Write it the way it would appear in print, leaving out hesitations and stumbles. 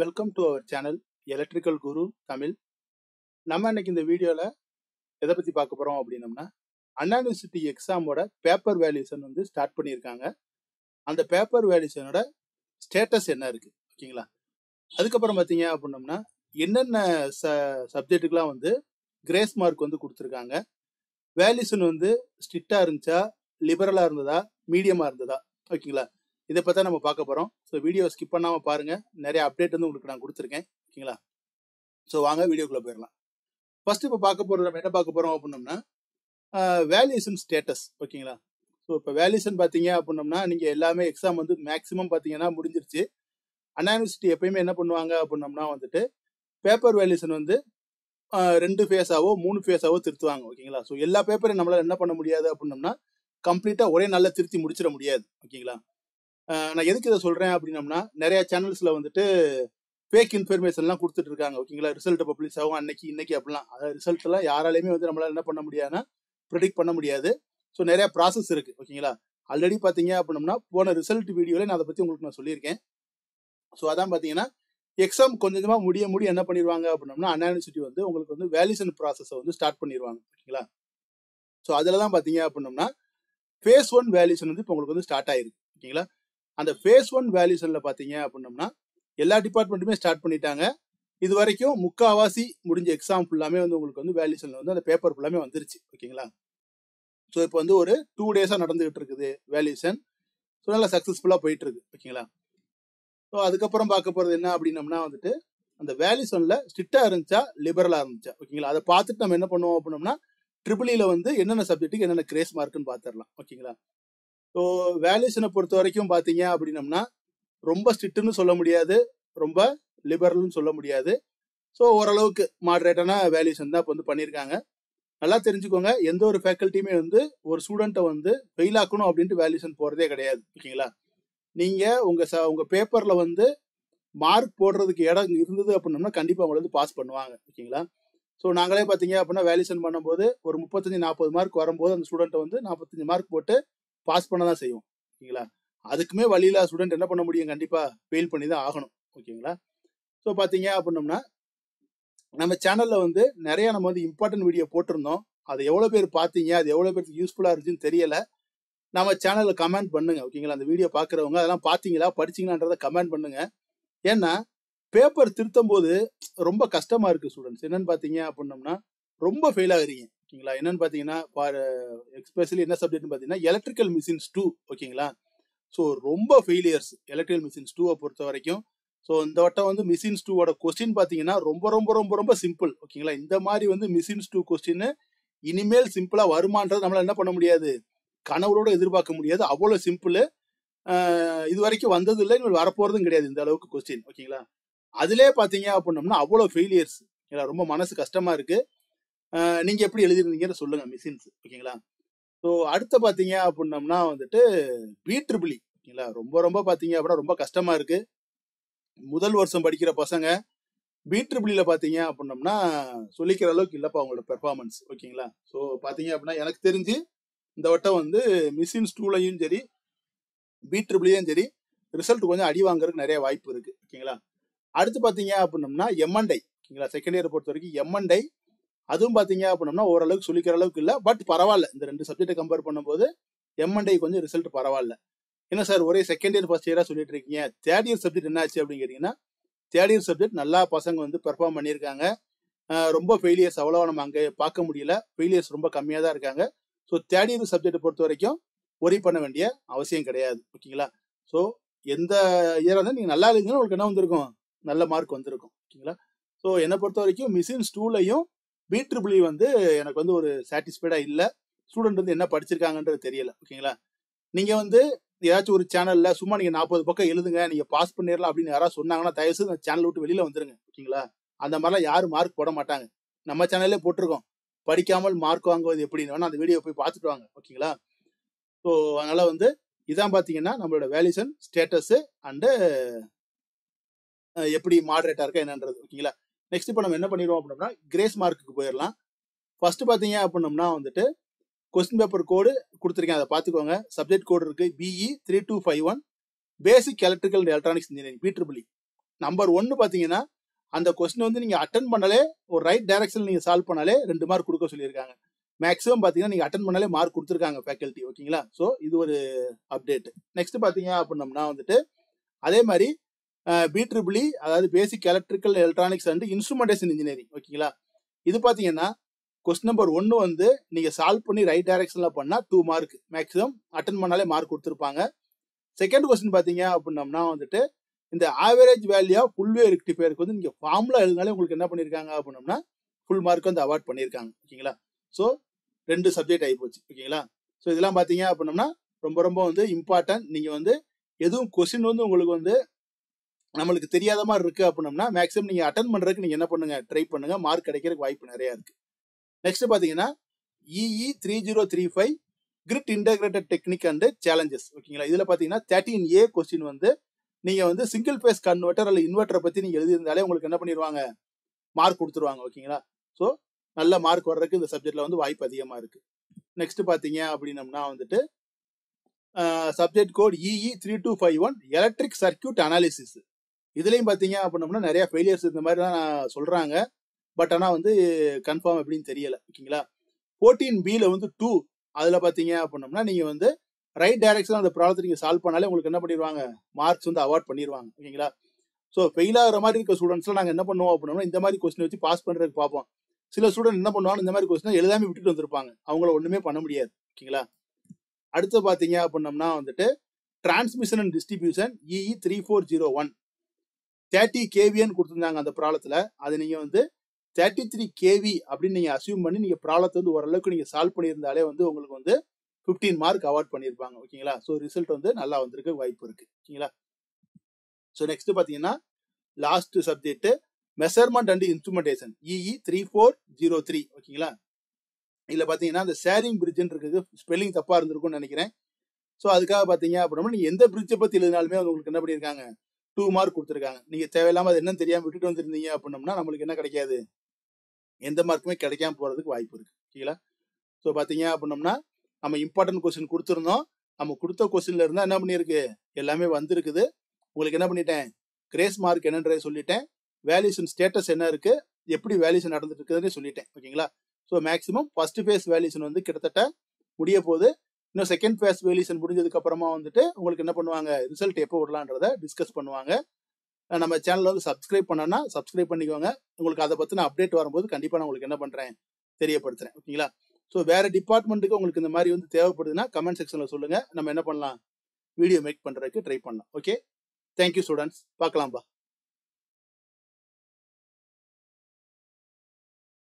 Welcome to our channel electrical Guru Tamil. நம்ம இன்னைக்கு இந்த வீடியோவில் எதை பற்றி பார்க்க போகிறோம் அப்படின்னம்னா, அண்ணா யூனிவர்சிட்டி எக்ஸாமோட பேப்பர் வேல்யூஷன் வந்து ஸ்டார்ட் பண்ணியிருக்காங்க. அந்த பேப்பர் வேல்யூஷனோட ஸ்டேட்டஸ் என்ன இருக்குது, ஓகேங்களா? அதுக்கப்புறம் பார்த்தீங்க அப்படின்னம்னா, என்னென்ன சப்ஜெக்ட்டுக்கெலாம் வந்து கிரேஸ் மார்க் வந்து கொடுத்துருக்காங்க, வேல்யூஷன் வந்து ஸ்ட்ரிக்டாக இருந்துச்சா, லிபரலாக இருந்ததா, மீடியமாக இருந்ததா, ஓகேங்களா? இதை பற்றி நம்ம பார்க்க போகிறோம். ஸோ வீடியோ ஸ்கிப் பண்ணாமல் பாருங்கள். நிறைய அப்டேட் வந்து உங்களுக்கு நான் கொடுத்துருக்கேன், ஓகேங்களா? ஸோ வாங்க வீடியோக்குள்ளே போயிடலாம். ஃபர்ஸ்ட் இப்போ பார்க்க போகிறது நம்ம என்ன பார்க்க போகிறோம் அப்படின்னம்னா, வேல்யூஷன் ஸ்டேட்டஸ், ஓகேங்களா? ஸோ இப்போ வேல்யூஷன் பார்த்தீங்க அப்படின்னம்னா, நீங்கள் எல்லாமே எக்ஸாம் வந்து மேக்ஸிமம் பார்த்தீங்கன்னா முடிஞ்சிருச்சு. அண்ணா யூனிவர்சிட்டி எப்பயுமே என்ன பண்ணுவாங்க அப்படின்னம்னா வந்துட்டு பேப்பர் வேல்யூஷன் வந்து 2 ஃபேஸாவோ 3 ஃபேஸாவோ திருத்துவாங்க, ஓகேங்களா? ஸோ எல்லா பேப்பரையும் நம்மளால் என்ன பண்ண முடியாது அப்படின்னம்னா கம்ப்ளீட்டாக ஒரே நாளில் திருத்தி முடிச்சிட முடியாது, ஓகேங்களா? நான் எதுக்கு இதை சொல்கிறேன் அப்படின்னம்னா, நிறைய சேனல்ஸில் வந்துட்டு ஃபேக் இன்ஃபர்மேஷன்லாம் கொடுத்துட்டு இருக்காங்க, ஓகேங்களா? ரிசல்ட் பப்ளிஷ் ஆகும் அன்னைக்கு இன்னைக்கு அப்படிலாம். அதாவது ரிசல்ட்லாம் யாராலையுமே வந்து நம்மளால் என்ன பண்ண முடியாதுன்னா ப்ரெடிக்ட் பண்ண முடியாது. ஸோ நிறைய ப்ராசஸ் இருக்குது, ஓகேங்களா? ஆல்ரெடி பார்த்தீங்க அப்படின்னம்னா போன ரிசல்ட் வீடியோவில் நான் அதை பற்றி உங்களுக்கு நான் சொல்லியிருக்கேன். ஸோ அதான் பார்த்தீங்கன்னா எக்ஸாம் கொஞ்சம் கொஞ்சமாக முடிய என்ன பண்ணிடுவாங்க அப்படின்னம்னா, அண்ணா யூனிவர்சிட்டி வந்து உங்களுக்கு வந்து வேல்யூஷன் ப்ராசஸை வந்து ஸ்டார்ட் பண்ணிடுவாங்க, ஓகேங்களா? ஸோ அதில் தான் பார்த்தீங்க அப்படின்னம்னா ஃபேஸ் 1 வேல்யூஷன் வந்து இப்போ உங்களுக்கு வந்து ஸ்டார்ட் ஆயிருக்கு, ஓகேங்களா? அந்த ஃபேஸ் 1 வேல்யூஷன்ல பார்த்தீங்க அப்படின்னம்னா எல்லா டிபார்ட்மெண்ட்டுமே ஸ்டார்ட் பண்ணிட்டாங்க. இது வரைக்கும் முக்காவாசி முடிஞ்ச எக்ஸாம் ஃபுல்லாமே வந்து உங்களுக்கு வந்து வேல்யூஷன்ல வந்து அந்த பேப்பர் ஃபுல்லாமே வந்துருச்சு, ஓகேங்களா? ஸோ இப்போ வந்து ஒரு 2 டேஸாக நடந்துகிட்டு இருக்குது வேல்யூஷன். ஸோ நல்லா சக்ஸஸ்ஃபுல்லாக போயிட்டு இருக்கு, ஓகேங்களா? ஸோ அதுக்கப்புறம் பார்க்க போகிறது என்ன அப்படின்னம்னா வந்துட்டு அந்த வேல்யூஷன்ல ஸ்ட்ரிக்டாக இருந்துச்சா லிபரலாக இருந்துச்சா, ஓகேங்களா? அதை பார்த்துட்டு நம்ம என்ன பண்ணுவோம் அப்படின்னம்னா ட்ரிபிளியில் வந்து என்னென்ன சப்ஜெக்ட்டுக்கு என்னென்ன கிரேஸ் மார்க்குன்னு பார்த்துடலாம், ஓகேங்களா? ஸோ வேல்யூஷனை பொறுத்த வரைக்கும் பார்த்தீங்க அப்படின்னம்னா ரொம்ப ஸ்ட்ரிக்ட்னு சொல்ல முடியாது, ரொம்ப லிபரல்னு சொல்ல முடியாது. ஸோ ஓரளவுக்கு மாடரேட்டான வேல்யூஷன் தான் இப்போ வந்து பண்ணியிருக்காங்க. நல்லா தெரிஞ்சுக்கோங்க, எந்த ஒரு ஃபேக்கல்ட்டியுமே வந்து ஒரு ஸ்டூடெண்ட்டை வந்து ஃபெயில் ஆக்கணும் அப்படின்ட்டு வேல்யூஷன் போகிறதே கிடையாது, ஓகேங்களா? நீங்கள் உங்கள் பேப்பரில் வந்து மார்க் போடுறதுக்கு இடம் இருந்தது அப்படின்னம்னா கண்டிப்பாக அவங்களை வந்து பாஸ் பண்ணுவாங்க, ஓகேங்களா? ஸோ நாங்களே பார்த்தீங்க அப்படின்னா வேல்யூஷன் பண்ணும்போது ஒரு 35-40 மார்க் வரும்போது அந்த ஸ்டூடெண்ட்டை வந்து 45 மார்க் போட்டு பாஸ் பண்ண தான் செய்வோம், ஓகேங்களா? அதுக்குமே வழியில ஸ்டூடெண்ட் என்ன பண்ண முடியும், கண்டிப்பாக ஃபெயில் பண்ணி தான் ஆகணும், ஓகேங்களா? ஸோ பார்த்தீங்க அப்படின்னம்னா நம்ம சேனலில் வந்து நிறைய நம்ம வந்து இம்பார்ட்டன்ட் வீடியோ போட்டிருந்தோம். அதை எவ்வளோ பேர் பார்த்தீங்க, அது எவ்வளோ பேருக்கு யூஸ்ஃபுல்லாக இருந்துச்சுன்னு தெரியல. நம்ம சேனலில் கமெண்ட் பண்ணுங்க, ஓகேங்களா? அந்த வீடியோ பார்க்குறவங்க அதெல்லாம் பார்த்தீங்களா படிச்சிங்களான்றதை கமெண்ட் பண்ணுங்க. ஏன்னா பேப்பர் திருத்தும் போது ரொம்ப கஷ்டமாக இருக்குது ஸ்டூடெண்ட்ஸ். என்னன்னு பார்த்தீங்க அப்படின்னம்னா ரொம்ப ஃபெயில் ஆகுறீங்க, ஓகேங்களா? என்னன்னு பார்த்தீங்கன்னா எஸ்பெஷலி என்ன சப்ஜெக்ட்னு பார்த்தீங்கன்னா எலக்ட்ரிக்கல் மிஷின்ஸ் 2, ஓகேங்களா? ஸோ ரொம்ப ஃபெயிலியர்ஸ் எலக்ட்ரிக்கல் மிஷின்ஸ் 2-வை பொறுத்த வரைக்கும். ஸோ இந்த வட்டம் வந்து மிஷின்ஸ் 2-ஓட கொஸ்டின் பார்த்தீங்கன்னா ரொம்ப ரொம்ப ரொம்ப ரொம்ப சிம்பிள், ஓகேங்களா? இந்த மாதிரி வந்து மிஷின்ஸ் 2 கொஸ்டின் இனிமேல் சிம்பிளாக வருமானது நம்மளால் என்ன பண்ண முடியாது, கனவுளோட எதிர்பார்க்க முடியாது. அவ்வளோ சிம்பிள். இது வரைக்கும் வந்தது இல்லை, இனிமேல் வரப்போகிறதும் கிடையாது இந்த அளவுக்கு கொஸ்டின், ஓகேங்களா? அதிலே பார்த்தீங்க அப்படின்னம்னா அவ்வளோ ஃபெயிலியர்ஸ், ரொம்ப மனசு கஷ்டமா இருக்கு. நீங்க எப்படி எழுதிருந்தீங்கன்னு சொல்லுங்க மிஷின்ஸ், ஓகேங்களா? ஸோ அடுத்து பார்த்தீங்க அப்படின்னம்னா வந்துட்டு BEEE, ஓகேங்களா? ரொம்ப ரொம்ப பார்த்தீங்க அப்படின்னா ரொம்ப கஷ்டமா இருக்கு. முதல் வருஷம் படிக்கிற பசங்க BEEE பார்த்தீங்க அப்படின்னம்னா சொல்லிக்கிற அளவுக்கு இல்லப்பா அவங்களோட பெர்ஃபார்மன்ஸ், ஓகேங்களா? ஸோ பார்த்தீங்க அப்படின்னா எனக்கு தெரிஞ்சு இந்த வட்டம் வந்து மிஷின்ஸ் 2-லையும் சரி BEEE-லையும் சரி ரிசல்ட் கொஞ்சம் அடி வாங்குறதுக்கு நிறைய வாய்ப்பு இருக்கு, ஓகேங்களா? அடுத்து பார்த்தீங்க அப்படின்னம்னா M&I, ஓகேங்களா? செகண்ட் இயர் பொறுத்த வரைக்கும் M&I, அதுவும் பார்த்தீங்க அப்படின்னம்னா ஓரளவுக்கு சொல்லிக்கிற அளவுக்கு இல்லை, பட் பரவாயில்ல. இந்த 2 சப்ஜெக்டை கம்பேர் பண்ணும்போது M&I கொஞ்சம் ரிசல்ட் பரவாயில்ல. என்ன சார் ஒரே செகண்ட் இயர் ஃபர்ஸ்ட் இயராக சொல்லிட்டு இருக்கீங்க, தேர்ட் இயர் சப்ஜெக்ட் என்ன ஆச்சு அப்படின்னு கேட்டீங்கன்னா, தேர்ட் இயர் சப்ஜெக்ட் நல்லா பசங்க வந்து பெர்ஃபார்ம் பண்ணியிருக்காங்க. ரொம்ப ஃபெயிலியர்ஸ் அவ்வளோவா நம்ம அங்கே பார்க்க முடியல, ஃபெயிலியர்ஸ் ரொம்ப கம்மியாக தான் இருக்காங்க. ஸோ தேர்ட் இயர் சப்ஜெக்டை பொறுத்த வரைக்கும் ஒரி பண்ண வேண்டிய அவசியம் கிடையாது, ஓகேங்களா? ஸோ எந்த இயராக இருந்தாலும் நீங்கள் நல்லா எழுதிங்கன்னா உங்களுக்கு என்ன வந்திருக்கும், நல்ல மார்க் வந்திருக்கும், ஓகேங்களா? ஸோ என்னை பொறுத்த வரைக்கும் மிஷின்ஸ் 2-லையும் BEEE வந்து எனக்கு வந்து ஒரு சாட்டிஸ்ஃபைடாக இல்லை. ஸ்டூடெண்ட் வந்து என்ன படிச்சிருக்காங்கன்றது தெரியல, ஓகேங்களா? நீங்கள் வந்து ஏதாச்சும் ஒரு சேனல்ல சும்மா நீங்க 40 பக்கம் எழுதுங்க, நீங்க பாஸ் பண்ணிடலாம் அப்படின்னு யாராவது சொன்னாங்கன்னா தயவுசெய்து அந்த சேனல் விட்டு வெளியில வந்துருங்க, ஓகேங்களா? அந்த மாதிரிலாம் யாரும் மார்க் போட மாட்டாங்க. நம்ம சேனல்லே போட்டிருக்கோம், படிக்காமல் மார்க் வாங்குவது எப்படின்னு. வேணா அந்த வீடியோ போய் பார்த்துட்டு வாங்க, ஓகேங்களா? ஸோ அதனால வந்து இதான் பார்த்தீங்கன்னா நம்மளோட வேல்யூஷன் ஸ்டேட்டஸ் அண்டு எப்படி மாடரேட்டா இருக்கா என்னன்றது, ஓகேங்களா? நெக்ஸ்ட் இப்போ நம்ம என்ன பண்ணிடுவோம் அப்படின்னா கிரேஸ் மார்க்குக்கு போயிடலாம். ஃபர்ஸ்ட் பார்த்தீங்க அப்படின்னம்னா வந்துட்டு கொஸ்டின் பேப்பர் கோடு கொடுத்துருக்கேன், அதை பார்த்துக்கோங்க. சப்ஜெக்ட் கோடு இருக்கு BE 3251 basic electrical and electronics engineering BEEE. Number 1 பாத்தீங்கன்னா அந்த கொஸ்டின் வந்து நீங்க அட்டன் பண்ணாலே ஒரு ரைட் டைரக்ஷன்ல நீங்க சால்வ் பண்ணாலே 2 மார்க் கொடுக்க சொல்லியிருக்காங்க. மேக்ஸிமம் பாத்தீங்கன்னா நீங்க அட்டன் பண்ணாலே மார்க் கொடுத்துருக்காங்க ஃபேக்கல்டி. ஓகேங்களா? ஸோ இது ஒரு அப்டேட். நெக்ஸ்ட் பாத்தீங்க அப்படின்னம்னா வந்துட்டு அதே மாதிரி BEE, அதாவது பேசிக் electrical electronics and instrumentation engineering. ஓகேங்களா? இது பாத்தீங்கன்னா கொஸ்டின் நம்பர் 1 வந்து நீங்க சால்வ் பண்ணி ரைட் டைரக்ஷன்ல பண்ணா 2 மார்க், மேக்ஸிமம் அட்டன் பண்ணாலே மார்க் கொடுத்துருப்பாங்க. செகண்ட் கொஸ்டின் பாத்தீங்க அப்படின்னம்னா வந்துட்டு இந்த average value of full wave ரெக்டிஃபையருக்கு வந்து நீங்க ஃபார்முலா எழுதினாலே உங்களுக்கு என்ன பண்ணிருக்காங்க அப்படின்னம்னா ஃபுல் மார்க் வந்து அவார்ட் பண்ணியிருக்காங்க. ஓகேங்களா? ஸோ 2 சப்ஜெக்ட் ஆகி போச்சு. ஓகேங்களா? ஸோ இதெல்லாம் பாத்தீங்க அப்படின்னம்னா ரொம்ப ரொம்ப வந்து இம்பார்ட்டன்ட். நீங்க வந்து எதுவும் கொஸ்டின் வந்து உங்களுக்கு வந்து நம்மளுக்கு தெரியாத மாதிரி இருக்கு அப்படின்னம்னா மேக்ஸிமம் நீங்க அட்டன் பண்றதுக்கு நீங்க என்ன பண்ணுங்க, ட்ரை பண்ணுங்க. மார்க் கிடைக்கிறதுக்கு வாய்ப்பு நிறைய இருக்கு. நெக்ஸ்ட் பாத்தீங்கன்னா EE 3035 grid integrated technique and challenges. ஓகேங்களா? இதுல பாத்தீங்கன்னா 13A கொஸ்டின் வந்து நீங்க வந்து சிங்கிள் பேஸ் கன்வெர்டர் அல்ல இன்வெர்டரை பத்தி நீங்க எழுதியிருந்தாலே உங்களுக்கு என்ன பண்ணிடுவாங்க, மார்க் கொடுத்துருவாங்க. ஓகேங்களா? ஸோ நல்ல மார்க் வர்றதுக்கு இந்த சப்ஜெக்ட்ல வந்து வாய்ப்பு அதிகமா இருக்கு. நெக்ஸ்ட் பாத்தீங்க அப்படின்னம்னா வந்துட்டு subject code EE 3251 electric circuit analysis. இதுலயும் பாத்தீங்க அப்படின்னம்னா நிறைய ஃபெயிலியர்ஸ் இந்த மாதிரி தான் சொல்றாங்க. பட் ஆனா வந்து கன்ஃபார்ம் எப்படின்னு தெரியல. ஓகேங்களா? 14Bல வந்து 2 அதுல பாத்தீங்க அப்படின்னம்னா நீங்க வந்து ரைட் டைரக்ஷன் அந்த ப்ராப்ளத்தை நீங்க சால்வ் பண்ணாலே உங்களுக்கு என்ன பண்ணிடுவாங்க, மார்க்ஸ் வந்து அவார்ட் பண்ணிடுவாங்க. ஓகேங்களா? ஸோ ஃபெயில் ஆகிற மாதிரி இருக்க ஸ்டூடெண்ட்ஸ்லாம் நாங்கள் என்ன பண்ணுவோம் அப்படின்னா இந்த மாதிரி கொஸ்டின் வச்சு பாஸ் பண்றதுக்கு பார்ப்போம். சில ஸ்டூடெண்ட் என்ன பண்ணுவாங்க, இந்த மாதிரி கொஸ்டின் எழுதாம விட்டுட்டு வந்திருப்பாங்க. அவங்கள ஒண்ணுமே பண்ண முடியாது. ஓகேங்களா? அடுத்து பாத்தீங்க அப்படின்னம்னா வந்துட்டு டிரான்ஸ்மிஷன் அண்ட் டிஸ்ட்ரிபியூஷன் EE 3401 30 kVன்னு கொடுத்துருந்தாங்க அந்த ப்ராப்ளத்துல. அது நீங்க வந்து 33 kV அப்படின்னு நீங்க அசியூம் பண்ணி நீங்க ப்ராப்ளத்தை வந்து ஓரளவுக்கு நீங்க சால்வ் பண்ணியிருந்தாலே வந்து உங்களுக்கு வந்து 15 மார்க் அவார்ட் பண்ணியிருப்பாங்க. ஓகேங்களா? ஸோ ரிசல்ட் வந்து நல்லா வந்திருக்க வாய்ப்பு இருக்கு. ஓகேங்களா? ஸோ நெக்ஸ்ட் பாத்தீங்கன்னா last subject measurement and instrumentation EE 3403. ஓகேங்களா? இதுல பாத்தீங்கன்னா இந்த ஷேரிங் பிரிட்ஜ் இருக்குது, ஸ்பெல்லிங் தப்பா இருந்திருக்கும்னு நினைக்கிறேன். ஸோ அதுக்காக பாத்தீங்க அப்படின்னா நீங்க எந்த பிரிட்ஜை பத்தி எழுதினாலுமே உங்களுக்கு என்ன பண்ணியிருக்காங்க, 2 மார்க் கொடுத்துருக்காங்க. நீங்க தேவையில்லாம அது என்னன்னு தெரியாம விட்டுட்டு வந்திருந்தீங்க அப்படின்னம்னா நம்மளுக்கு என்ன கிடைக்காது, எந்த மார்க்குமே கிடைக்காம போறதுக்கு வாய்ப்பு இருக்கு. ஓகேங்களா? ஸோ பாத்தீங்க அப்படின்னம்னா நம்ம இம்பார்ட்டன்ட் கொஸ்டின் கொடுத்துருந்தோம். நம்ம கொடுத்த கொஸ்டின்ல இருந்தா என்ன பண்ணிருக்கு, எல்லாமே வந்திருக்குது. உங்களுக்கு என்ன பண்ணிட்டேன், கிரேஸ் மார்க் என்னன்றதை சொல்லிட்டேன். வேல்யூஷன் ஸ்டேட்டஸ் என்ன இருக்கு, எப்படி வேல்யூஷன் நடந்துட்டு இருக்குதுன்னு சொல்லிட்டேன். ஓகேங்களா? So maximum first face valuation வந்து கிட்டத்தட்ட முடிய போகுது. இன்னும் செகண்ட் ஃபேஸ் வேல்யூஷன் முடிஞ்சதுக்கு அப்புறமா வந்துட்டு உங்களுக்கு என்ன பண்ணுவாங்க, ரிசல்ட் எப்போ விடலான்றத டிஸ்கஸ் பண்ணுவாங்க. நம்ம சேனல் வந்து சப்ஸ்கிரைப் பண்ணனா சப்ஸ்கிரைப் பண்ணிக்கோங்க. உங்களுக்கு அதை பத்தின அப்டேட் வரும்போது கண்டிப்பா நான் உங்களுக்கு என்ன பண்றேன், தெரியப்படுத்துறேன். ஓகேங்களா? ஸோ வேற டிபார்ட்மெண்ட்டுக்கு உங்களுக்கு இந்த மாதிரி வந்து தேவைப்படுதுன்னா கமெண்ட் செக்ஷன்ல சொல்லுங்க. நம்ம என்ன பண்ணலாம், வீடியோ மேக் பண்றதுக்கு ட்ரை பண்ணலாம். Okay, thank you students. பார்க்கலாம்பா.